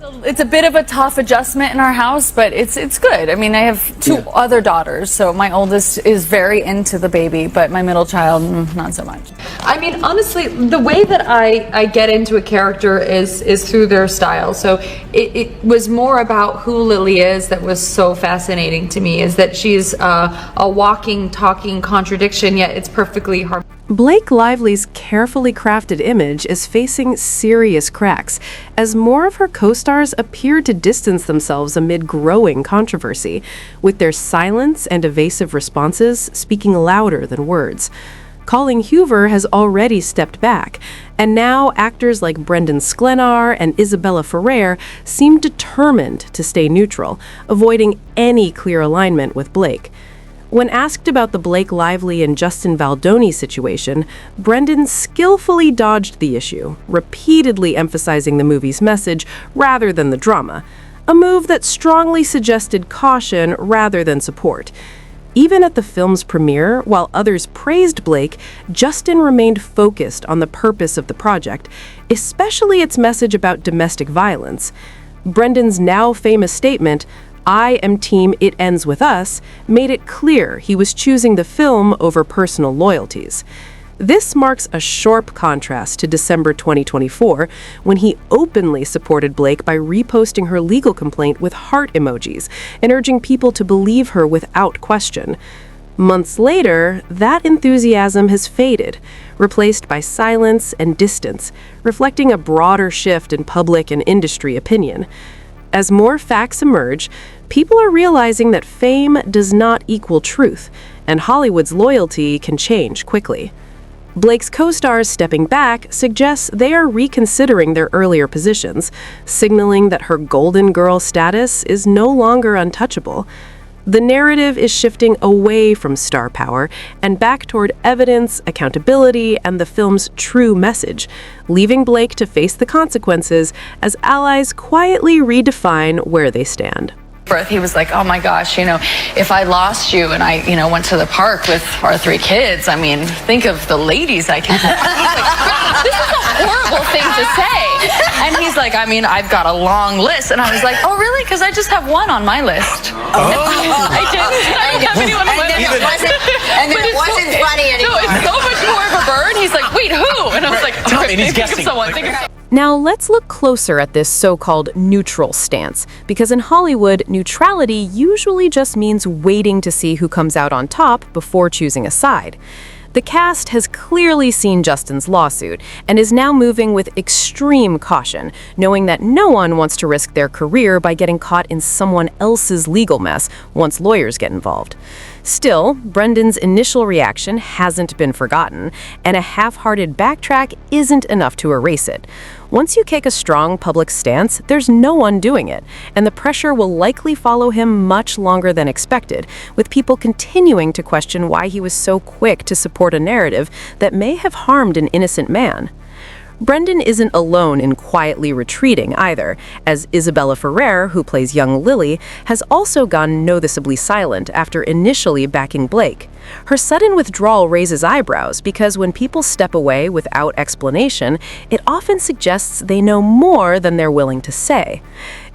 It's a bit of a tough adjustment in our house, but it's good. I mean, I have two other daughters, so my oldest is very into the baby, but my middle child, not so much. I mean, honestly, the way that I get into a character is through their style. So it was more about who Lily is that was so fascinating to me, is that she's a walking, talking contradiction, yet it's perfectly harmonious. Blake Lively's carefully crafted image is facing serious cracks as more of her co-stars appear to distance themselves amid growing controversy, with their silence and evasive responses speaking louder than words. Colleen Hoover has already stepped back, and now actors like Brendan Sklenar and Isabella Ferrer seem determined to stay neutral, avoiding any clear alignment with Blake. When asked about the Blake Lively and Justin Baldoni situation, Brendan skillfully dodged the issue, repeatedly emphasizing the movie's message rather than the drama, a move that strongly suggested caution rather than support. Even at the film's premiere, while others praised Blake, Justin remained focused on the purpose of the project, especially its message about domestic violence. Brendan's now famous statement, "I am team It Ends With Us," made it clear he was choosing the film over personal loyalties. This marks a sharp contrast to December 2024, when he openly supported Blake by reposting her legal complaint with heart emojis and urging people to believe her without question. Months later, that enthusiasm has faded, replaced by silence and distance, reflecting a broader shift in public and industry opinion. As more facts emerge, people are realizing that fame does not equal truth, and Hollywood's loyalty can change quickly. Blake's co-stars stepping back suggests they are reconsidering their earlier positions, signaling that her Golden Girl status is no longer untouchable. The narrative is shifting away from star power and back toward evidence, accountability, and the film's true message, leaving Blake to face the consequences as allies quietly redefine where they stand. He was like, oh my gosh, if I lost you and I, went to the park with our 3 kids, I mean, think of the ladies I can. This is a horrible thing to say. And he's like, I mean, I've got a long list. And I was like, oh, really? Because I just have one on my list. I didn't have anyone on my list. And then it wasn't funny anymore. No, it's so much more of a burn. He's like, wait, who? And I was like, okay, think of someone. Now let's look closer at this so-called neutral stance, because in Hollywood, neutrality usually just means waiting to see who comes out on top before choosing a side. The cast has clearly seen Justin's lawsuit and is now moving with extreme caution, knowing that no one wants to risk their career by getting caught in someone else's legal mess once lawyers get involved. Still, Brendan's initial reaction hasn't been forgotten, and a half-hearted backtrack isn't enough to erase it. Once you take a strong public stance, there's no undoing it, and the pressure will likely follow him much longer than expected, with people continuing to question why he was so quick to support a narrative that may have harmed an innocent man. Brendan isn't alone in quietly retreating either, as Isabella Ferrer, who plays young Lily, has also gone noticeably silent after initially backing Blake. Her sudden withdrawal raises eyebrows because when people step away without explanation, it often suggests they know more than they're willing to say.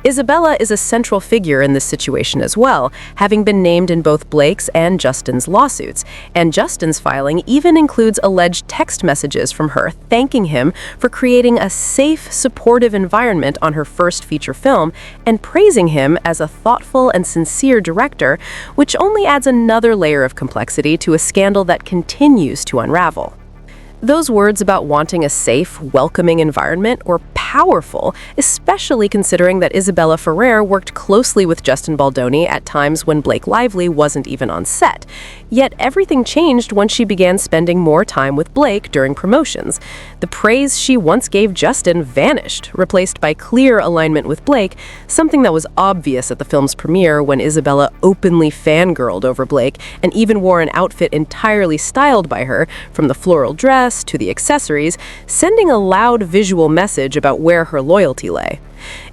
Isabella is a central figure in this situation as well, having been named in both Blake's and Justin's lawsuits, and Justin's filing even includes alleged text messages from her thanking him for creating a safe, supportive environment on her first feature film and praising him as a thoughtful and sincere director, which only adds another layer of complexity to a scandal that continues to unravel. Those words about wanting a safe, welcoming environment were powerful, especially considering that Isabella Ferrer worked closely with Justin Baldoni at times when Blake Lively wasn't even on set. Yet everything changed when she began spending more time with Blake during promotions. The praise she once gave Justin vanished, replaced by clear alignment with Blake, something that was obvious at the film's premiere when Isabella openly fangirled over Blake and even wore an outfit entirely styled by her, from the floral dress to the accessories, sending a loud visual message about where her loyalty lay.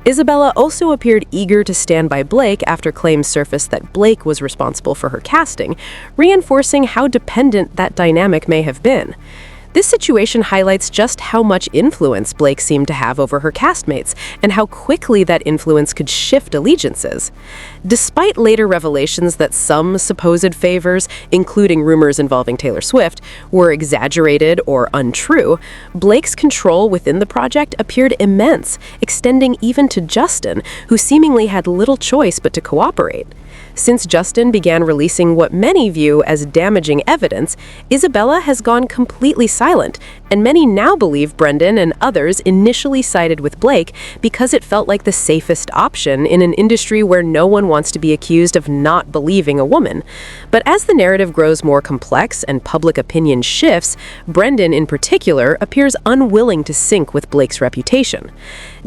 Isabella also appeared eager to stand by Blake after claims surfaced that Blake was responsible for her casting, reinforcing how dependent that dynamic may have been. This situation highlights just how much influence Blake seemed to have over her castmates, and how quickly that influence could shift allegiances. Despite later revelations that some supposed favors, including rumors involving Taylor Swift, were exaggerated or untrue, Blake's control within the project appeared immense, extending even to Justin, who seemingly had little choice but to cooperate. Since Justin began releasing what many view as damaging evidence, Isabella has gone completely silent, and many now believe Brendan and others initially sided with Blake because it felt like the safest option in an industry where no one wants to be accused of not believing a woman. But as the narrative grows more complex and public opinion shifts, Brendan in particular appears unwilling to sync with Blake's reputation.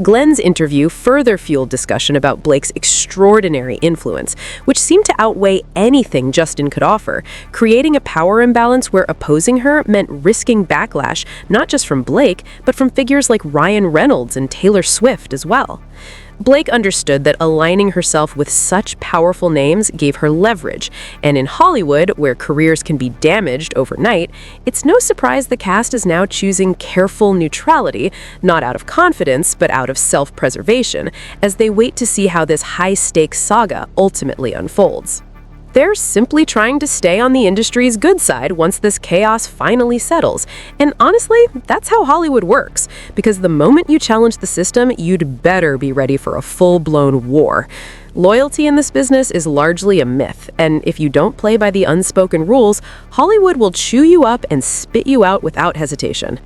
Glenn's interview further fueled discussion about Blake's extraordinary influence, which seemed to outweigh anything Justin could offer, creating a power imbalance where opposing her meant risking backlash not just from Blake, but from figures like Ryan Reynolds and Taylor Swift as well. Blake understood that aligning herself with such powerful names gave her leverage, and in Hollywood, where careers can be damaged overnight, it's no surprise the cast is now choosing careful neutrality, not out of confidence, but out of self-preservation, as they wait to see how this high-stakes saga ultimately unfolds. They're simply trying to stay on the industry's good side once this chaos finally settles. And honestly, that's how Hollywood works. Because the moment you challenge the system, you'd better be ready for a full-blown war. Loyalty in this business is largely a myth, and if you don't play by the unspoken rules, Hollywood will chew you up and spit you out without hesitation.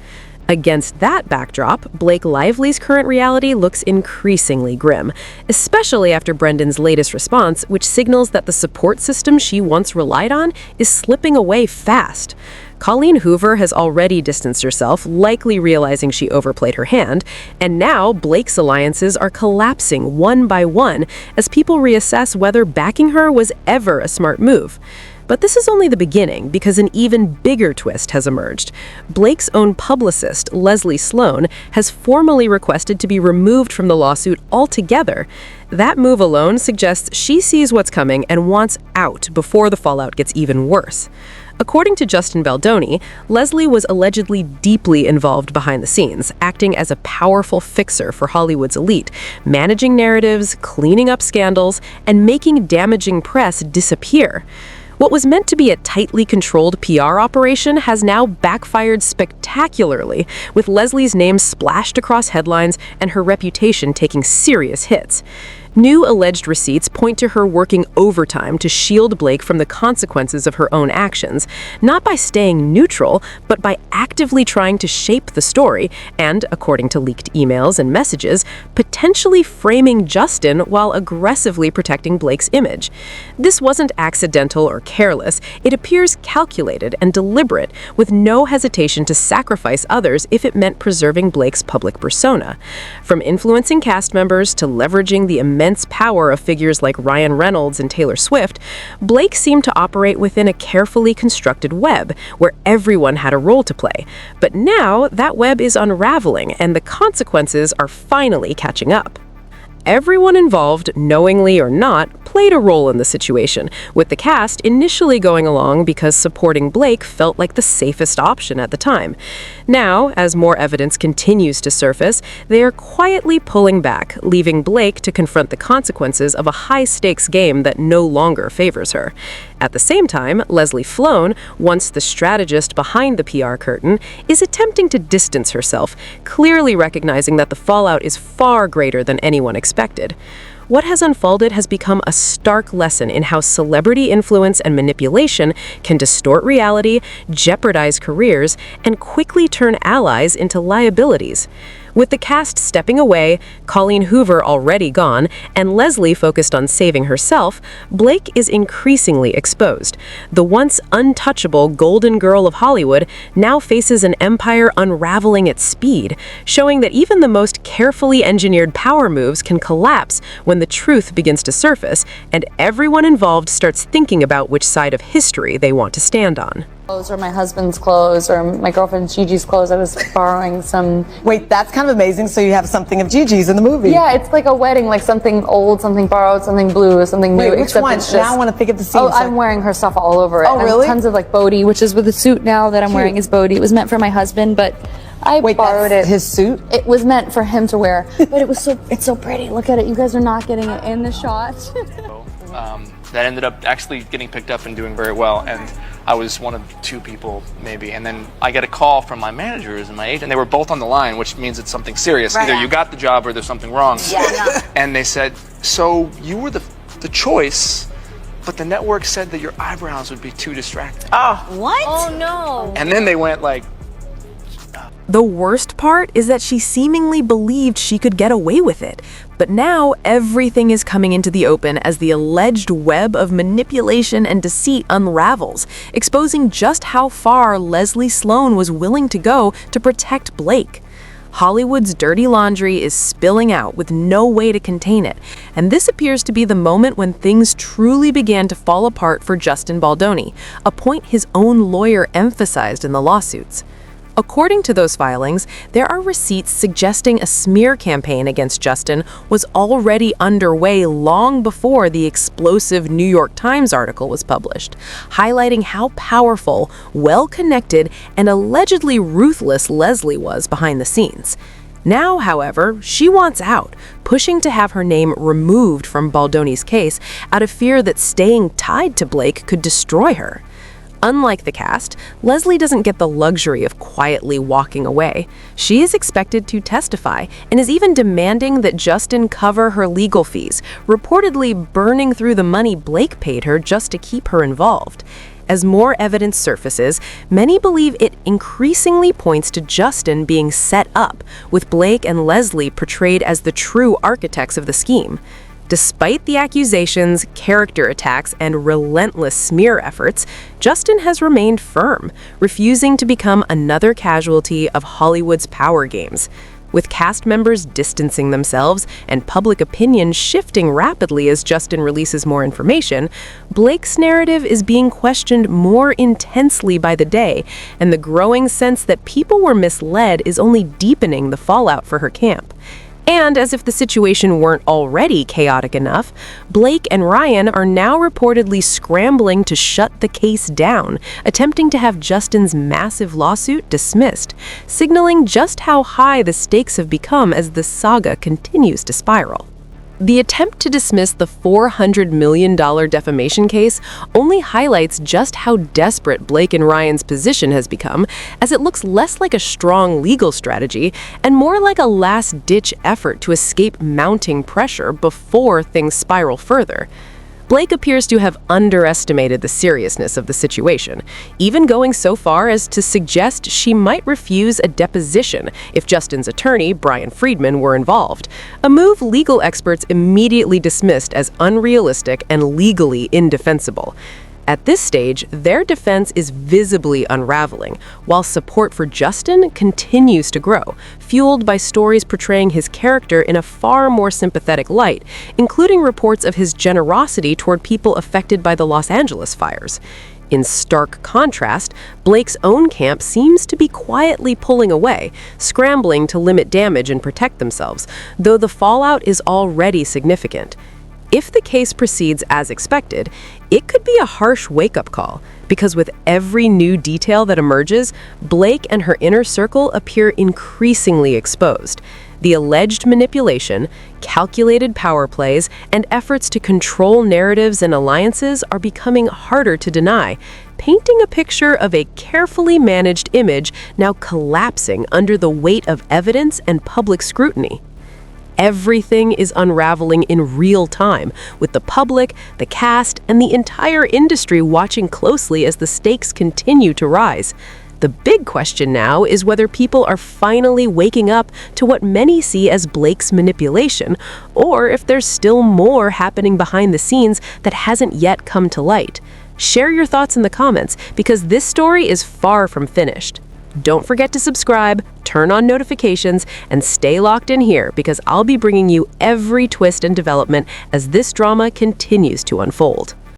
Against that backdrop, Blake Lively's current reality looks increasingly grim, especially after Brendan's latest response, which signals that the support system she once relied on is slipping away fast. Colleen Hoover has already distanced herself, likely realizing she overplayed her hand, and now Blake's alliances are collapsing one by one as people reassess whether backing her was ever a smart move. But this is only the beginning, because an even bigger twist has emerged. Blake's own publicist, Leslie Sloan, has formally requested to be removed from the lawsuit altogether. That move alone suggests she sees what's coming and wants out before the fallout gets even worse. According to Justin Baldoni, Leslie was allegedly deeply involved behind the scenes, acting as a powerful fixer for Hollywood's elite, managing narratives, cleaning up scandals, and making damaging press disappear. What was meant to be a tightly controlled PR operation has now backfired spectacularly, with Leslie's name splashed across headlines and her reputation taking serious hits. New alleged receipts point to her working overtime to shield Blake from the consequences of her own actions, not by staying neutral, but by actively trying to shape the story and, according to leaked emails and messages, potentially framing Justin while aggressively protecting Blake's image. This wasn't accidental or careless. It appears calculated and deliberate, with no hesitation to sacrifice others if it meant preserving Blake's public persona. From influencing cast members to leveraging the immense power of figures like Ryan Reynolds and Taylor Swift, Blake seemed to operate within a carefully constructed web where everyone had a role to play. But now that web is unraveling and the consequences are finally catching up. Everyone involved, knowingly or not, played a role in the situation, with the cast initially going along because supporting Blake felt like the safest option at the time. Now, as more evidence continues to surface, they are quietly pulling back, leaving Blake to confront the consequences of a high-stakes game that no longer favors her. At the same time, Leslie Sloan, once the strategist behind the PR curtain, is attempting to distance herself, clearly recognizing that the fallout is far greater than anyone expected. What has unfolded has become a stark lesson in how celebrity influence and manipulation can distort reality, jeopardize careers, and quickly turn allies into liabilities. With the cast stepping away, Colleen Hoover already gone, and Leslie focused on saving herself, Blake is increasingly exposed. The once untouchable golden girl of Hollywood now faces an empire unraveling at speed, showing that even the most carefully engineered power moves can collapse when the truth begins to surface, and everyone involved starts thinking about which side of history they want to stand on. Or my husband's clothes, or my girlfriend Gigi's clothes. I was borrowing some. Wait, that's kind of amazing. So you have something of Gigi's in the movie. Yeah, it's like a wedding, like something old, something borrowed, something blue, something new. Wait, which except one? it's just, Now I want to think of the scene. Oh, I'm wearing her stuff all over it. Oh, really? And tons of like Bodhi, which is with the suit now that I'm wearing is Bodhi. It was meant for my husband, but I borrowed it. His suit? It was meant for him to wear, but it's so pretty. Look at it. You guys are not getting it in the shot. That ended up actually getting picked up and doing very well, and I was one of 2 people maybe, and then I get a call from my managers and my agent. They were both on the line, which means it's something serious. Right. Either you got the job or there's something wrong. Yeah. And they said, so you were the choice, but the network said that your eyebrows would be too distracting. What? Oh no. And then they went like, The worst part is that she seemingly believed she could get away with it. But now everything is coming into the open as the alleged web of manipulation and deceit unravels, exposing just how far Leslie Sloan was willing to go to protect Blake. Hollywood's dirty laundry is spilling out with no way to contain it, and this appears to be the moment when things truly began to fall apart for Justin Baldoni, a point his own lawyer emphasized in the lawsuits. According to those filings, there are receipts suggesting a smear campaign against Justin was already underway long before the explosive New York Times article was published, highlighting how powerful, well-connected, and allegedly ruthless Leslie was behind the scenes. Now, however, she wants out, pushing to have her name removed from Baldoni's case out of fear that staying tied to Blake could destroy her. Unlike the cast, Leslie doesn't get the luxury of quietly walking away. She is expected to testify and is even demanding that Justin cover her legal fees, reportedly burning through the money Blake paid her just to keep her involved. As more evidence surfaces, many believe it increasingly points to Justin being set up, with Blake and Leslie portrayed as the true architects of the scheme. Despite the accusations, character attacks, and relentless smear efforts, Justin has remained firm, refusing to become another casualty of Hollywood's power games. With cast members distancing themselves and public opinion shifting rapidly as Justin releases more information, Blake's narrative is being questioned more intensely by the day, and the growing sense that people were misled is only deepening the fallout for her camp. And as if the situation weren't already chaotic enough, Blake and Ryan are now reportedly scrambling to shut the case down, attempting to have Justin's massive lawsuit dismissed, signaling just how high the stakes have become as the saga continues to spiral. The attempt to dismiss the $400 million defamation case only highlights just how desperate Blake and Ryan's position has become, as it looks less like a strong legal strategy and more like a last-ditch effort to escape mounting pressure before things spiral further. Blake appears to have underestimated the seriousness of the situation, even going so far as to suggest she might refuse a deposition if Justin's attorney, Brian Friedman, were involved, a move legal experts immediately dismissed as unrealistic and legally indefensible. At this stage, their defense is visibly unraveling, while support for Justin continues to grow, fueled by stories portraying his character in a far more sympathetic light, including reports of his generosity toward people affected by the Los Angeles fires. In stark contrast, Blake's own camp seems to be quietly pulling away, scrambling to limit damage and protect themselves, though the fallout is already significant. If the case proceeds as expected, it could be a harsh wake-up call, because with every new detail that emerges, Blake and her inner circle appear increasingly exposed. The alleged manipulation, calculated power plays, and efforts to control narratives and alliances are becoming harder to deny, painting a picture of a carefully managed image now collapsing under the weight of evidence and public scrutiny. Everything is unraveling in real time, with the public, the cast, and the entire industry watching closely as the stakes continue to rise. The big question now is whether people are finally waking up to what many see as Blake's manipulation, or if there's still more happening behind the scenes that hasn't yet come to light. Share your thoughts in the comments, because this story is far from finished. Don't forget to subscribe, turn on notifications, and stay locked in here, because I'll be bringing you every twist and development as this drama continues to unfold.